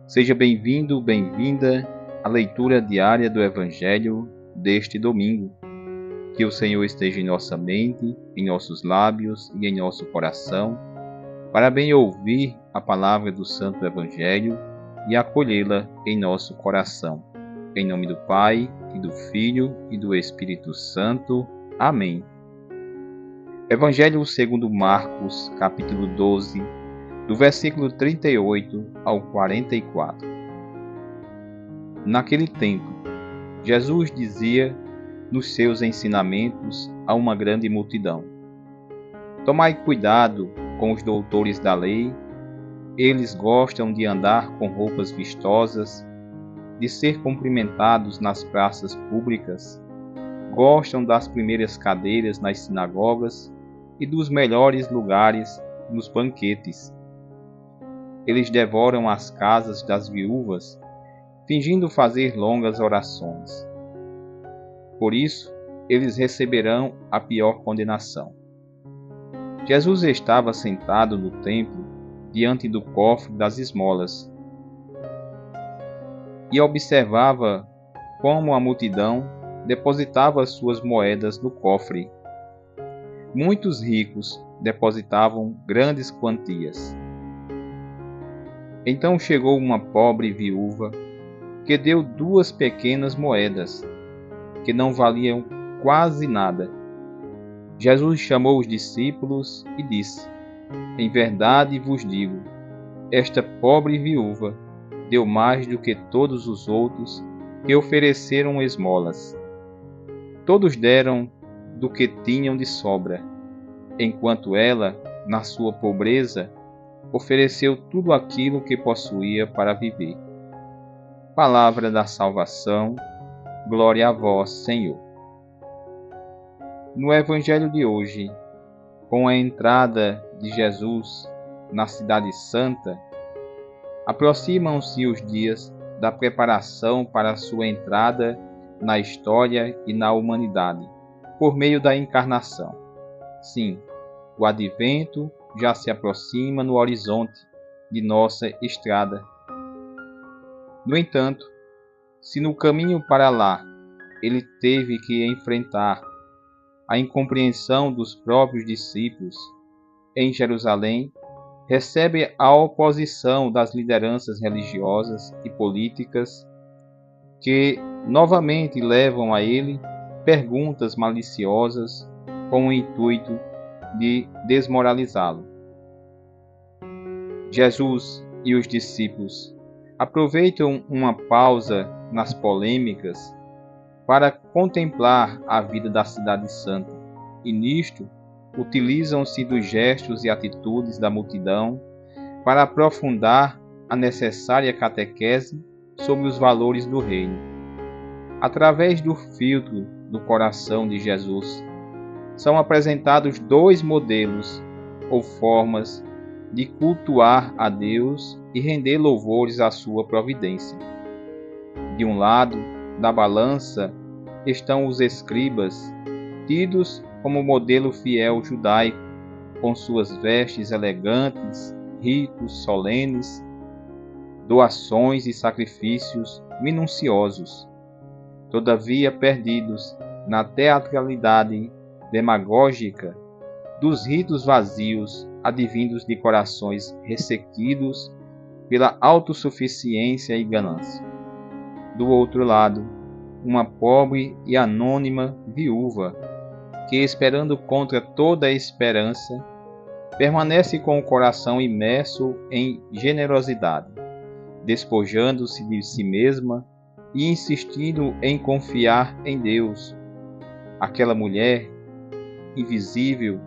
Seja bem-vindo, bem-vinda à leitura diária do Evangelho deste domingo. Que o Senhor esteja em nossa mente, em nossos lábios e em nosso coração, para bem ouvir a palavra do Santo Evangelho e acolhê-la em nosso coração. Em nome do Pai, e do Filho e do Espírito Santo. Amém. Evangelho segundo Marcos, capítulo 12, do versículo 38 ao 44. Naquele tempo, Jesus dizia nos seus ensinamentos a uma grande multidão: Tomai cuidado com os doutores da lei. Eles gostam de andar com roupas vistosas, de ser cumprimentados nas praças públicas, gostam das primeiras cadeiras nas sinagogas e dos melhores lugares nos banquetes. Eles devoram as casas das viúvas, fingindo fazer longas orações. Por isso, eles receberão a pior condenação. Jesus estava sentado no templo, diante do cofre das esmolas, e observava como a multidão depositava suas moedas no cofre. Muitos ricos depositavam grandes quantias. Então chegou uma pobre viúva que deu 2 pequenas moedas, que não valiam quase nada. Jesus chamou os discípulos e disse: Em verdade vos digo, esta pobre viúva deu mais do que todos os outros que ofereceram esmolas. Todos deram do que tinham de sobra, enquanto ela, na sua pobreza, ofereceu tudo aquilo que possuía para viver. Palavra da salvação, glória a vós, Senhor. No Evangelho de hoje, com a entrada de Jesus na Cidade Santa, aproximam-se os dias da preparação para a sua entrada na história e na humanidade, por meio da encarnação. Sim, o advento já se aproxima no horizonte de nossa estrada. No entanto, se no caminho para lá ele teve que enfrentar a incompreensão dos próprios discípulos, em Jerusalém, recebe a oposição das lideranças religiosas e políticas que novamente levam a ele perguntas maliciosas com o intuito de desmoralizá-lo. Jesus e os discípulos aproveitam uma pausa nas polêmicas para contemplar a vida da Cidade Santa, e nisto utilizam-se dos gestos e atitudes da multidão para aprofundar a necessária catequese sobre os valores do reino. Através do filtro do coração de Jesus, são apresentados 2 modelos ou formas de cultuar a Deus e render louvores à sua providência. De um lado da balança estão os escribas, tidos como modelo fiel judaico, com suas vestes elegantes, ritos solenes, doações e sacrifícios minuciosos, todavia perdidos na teatralidade demagógica dos ritos vazios, advindos de corações ressequidos pela autossuficiência e ganância. Do outro lado, uma pobre e anônima viúva, que, esperando contra toda a esperança, permanece com o coração imerso em generosidade, despojando-se de si mesma e insistindo em confiar em Deus. Aquela mulher, invisível,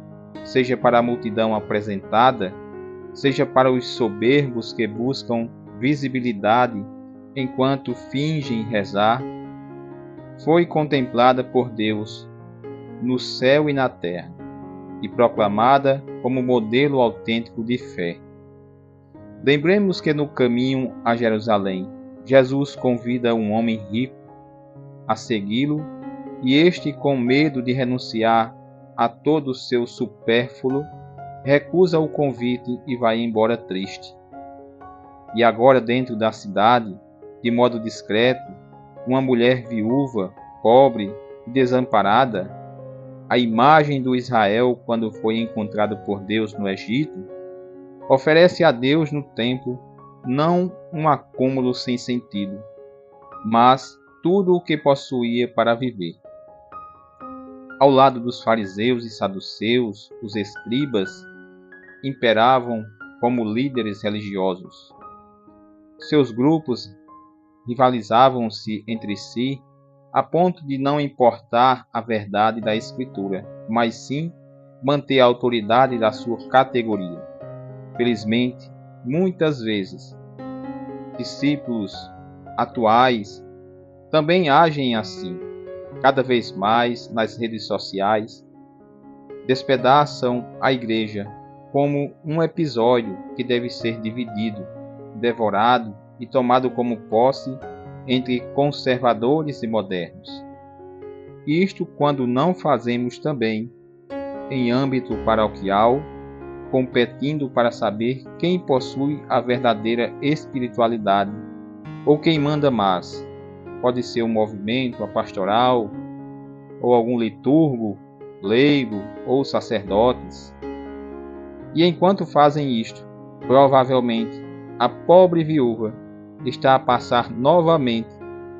seja para a multidão apresentada, seja para os soberbos que buscam visibilidade enquanto fingem rezar, foi contemplada por Deus no céu e na terra, e proclamada como modelo autêntico de fé. Lembremos que no caminho a Jerusalém, Jesus convida um homem rico a segui-lo, e este, com medo de renunciar a todo o seu supérfluo, recusa o convite e vai embora triste. E agora, dentro da cidade, de modo discreto, uma mulher viúva, pobre e desamparada, a imagem do Israel quando foi encontrado por Deus no Egito, oferece a Deus no templo não um acúmulo sem sentido, mas tudo o que possuía para viver. Ao lado dos fariseus e saduceus, os escribas imperavam como líderes religiosos. Seus grupos rivalizavam-se entre si a ponto de não importar a verdade da Escritura, mas sim manter a autoridade da sua categoria. Felizmente, muitas vezes, discípulos atuais também agem assim. Cada vez mais nas redes sociais, despedaçam a igreja como um episódio que deve ser dividido, devorado e tomado como posse entre conservadores e modernos. Isto quando não fazemos também em âmbito paroquial, competindo para saber quem possui a verdadeira espiritualidade ou quem manda mais. Pode ser um movimento, a pastoral, ou algum liturgo, leigo ou sacerdotes. E enquanto fazem isto, provavelmente a pobre viúva está a passar novamente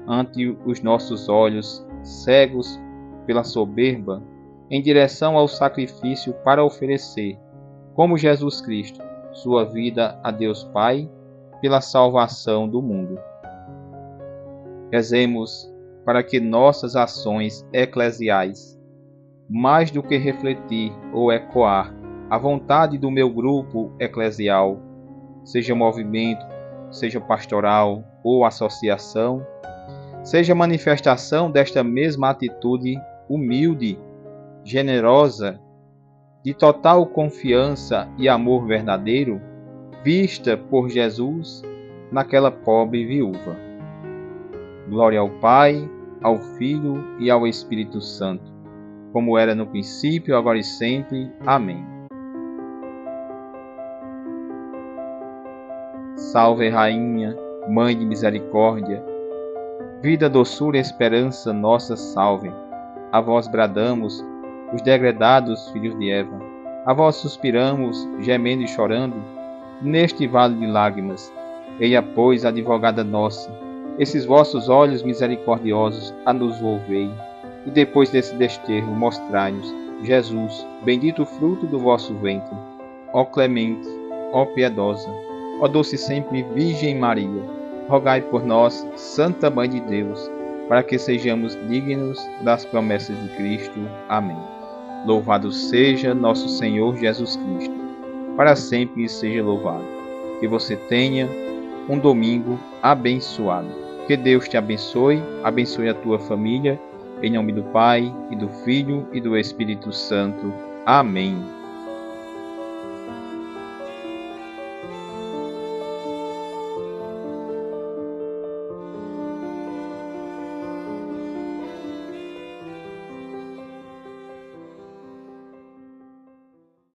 ante os nossos olhos, cegos pela soberba, em direção ao sacrifício para oferecer, como Jesus Cristo, sua vida a Deus Pai pela salvação do mundo. Rezemos para que nossas ações eclesiais, mais do que refletir ou ecoar a vontade do meu grupo eclesial, seja movimento, seja pastoral ou associação, seja manifestação desta mesma atitude humilde, generosa, de total confiança e amor verdadeiro, vista por Jesus naquela pobre viúva. Glória ao Pai, ao Filho e ao Espírito Santo, como era no princípio, agora e sempre. Amém. Salve, Rainha, Mãe de Misericórdia, vida, doçura e esperança nossa, salve. A vós bradamos, os degredados filhos de Eva. A vós suspiramos, gemendo e chorando, neste vale de lágrimas. Eia, pois, advogada nossa, esses vossos olhos misericordiosos a nos volvei, e depois desse desterro mostrai-nos Jesus, bendito o fruto do vosso ventre. Ó clemente, ó piedosa, ó doce sempre Virgem Maria, rogai por nós, Santa Mãe de Deus, para que sejamos dignos das promessas de Cristo. Amém. Louvado seja nosso Senhor Jesus Cristo, para sempre seja louvado. Que você tenha um domingo abençoado. Que Deus te abençoe, abençoe a tua família, em nome do Pai, e do Filho, e do Espírito Santo. Amém.